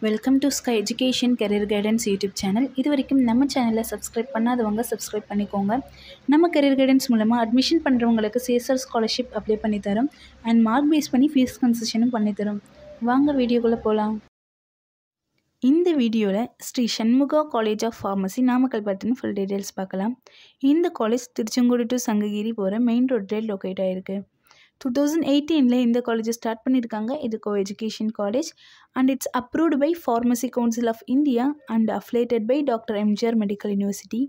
Welcome to sky education career guidance YouTube channel. இது வரைக்கும் நம்ம சேனலில் சப்ஸ்கிரைப் பண்ணாதவங்க சப்ஸ்கிரைப் பண்ணிக்கோங்க. நம்ம கரியர் கைடன்ஸ் மூலமாக அட்மிஷன் பண்ணுறவங்களுக்கு சிஎஸ்ஆர் ஸ்காலர்ஷிப் அப்ளை பண்ணித்தரோம் அண்ட் மார்க் பேஸ் பண்ணி ஃபீஸ் கன்செஷனும் பண்ணித்தரோம். வாங்க வீடியோக்குள்ளே போகலாம். இந்த வீடியோவில் ஸ்ரீ சண்முகா காலேஜ் ஆஃப் ஃபார்மசி நாமக்கல் பற்றின ஃபுல் டீட்டெயில்ஸ் பார்க்கலாம். இந்த காலேஜ் திருச்செங்கோடு டு சங்ககிரி போகிற மெயின் ரோட்டில் லொக்கேட் ஆகிருக்கு. 2018 இந்த காலேஜை ஸ்டார்ட் பண்ணியிருக்காங்க. இது co education college and it's approved by pharmacy council of India and affiliated by doctor MGR medical university.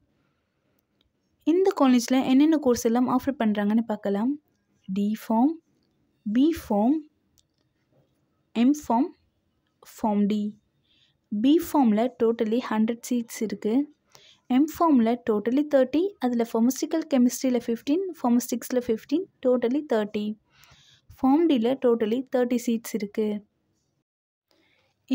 இந்த காலேஜில் என்னென்ன கோர்ஸ் எல்லாம் ஆஃபர் பண்ணுறாங்கன்னு பார்க்கலாம். D Pharm, B Pharm, M Pharm, Pharm D. பிஃபார்மில் டோட்டலி 100 சீட்ஸ் இருக்குது. எம்ஃபார்மில் டோட்டலி 30, அதில் ஃபார்மசிக்கல் கெமிஸ்ட்ரியில் 15, ஃபார்மஸ்டிக்ஸில் 15, டோட்டலி 30. ஃபார்ம் டியில் டோட்டலி 30 சீட்ஸ் இருக்குது.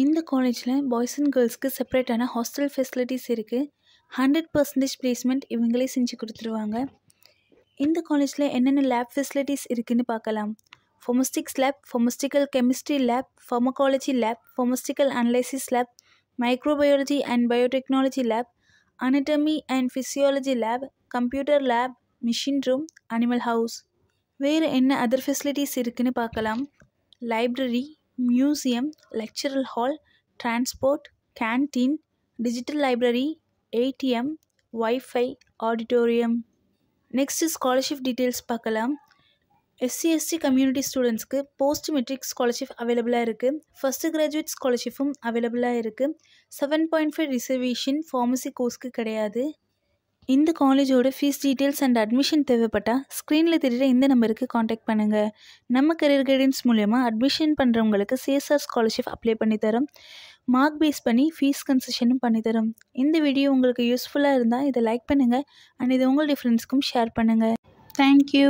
இந்த காலேஜில் பாய்ஸ் அண்ட் கேர்ள்ஸ்க்கு செப்பரேட்டான ஹாஸ்டல் ஃபெசிலிட்டிஸ் இருக்குது. 100% பிளேஸ்மெண்ட் இவங்களே செஞ்சு கொடுத்துருவாங்க. இந்த காலேஜில் என்னென்ன லேப் ஃபெசிலிட்டிஸ் இருக்குதுன்னு பார்க்கலாம். Pharmaceutics lab, pharmaceutical chemistry lab, pharmacology lab, pharmaceutical analysis lab, microbiology and biotechnology lab, anatomy and physiology lab, computer lab, machine room, animal house. வேறு என்ன அதர் ஃபெசிலிட்டிஸ் இருக்குன்னு பார்க்கலாம். Library, museum, lecture hall, transport, canteen, digital library, ATM, wifi, auditorium. Next scholarship details பார்க்கலாம். SC community ஸ்டூடெண்ட்ஸ்க்கு post matric scholarship அவைலபிளாக இருக்குது. First graduate ஸ்காலர்ஷிப்பும் அவைலபிளாக இருக்குது. 7.5 ரிசர்வேஷன் ஃபார்மசி கோர்ஸ்க்கு கிடையாது. இந்த காலேஜோட ஃபீஸ் டீட்டெயில்ஸ் அண்ட் அட்மிஷன் தேவைப்பட்டால் ஸ்க்ரீனில் தெரிகிற இந்த நம்பருக்கு காண்டாக்ட் பண்ணுங்கள். நம்ம கரியர் கைடன்ஸ் மூலயமா அட்மிஷன் பண்ணுறவங்களுக்கு சிஎஸ்ஆர் ஸ்காலர்ஷிப் அப்ளை பண்ணித்தரோம். மார்க் பேஸ் பண்ணி ஃபீஸ் கன்செஷனும் பண்ணித்தரோம். இந்த வீடியோ உங்களுக்கு யூஸ்ஃபுல்லாக இருந்தால் இதை லைக் பண்ணுங்கள் அண்ட் இதை உங்களுடைய ஃப்ரெண்ட்ஸ்க்கும் ஷேர் பண்ணுங்கள். தேங்க்யூ.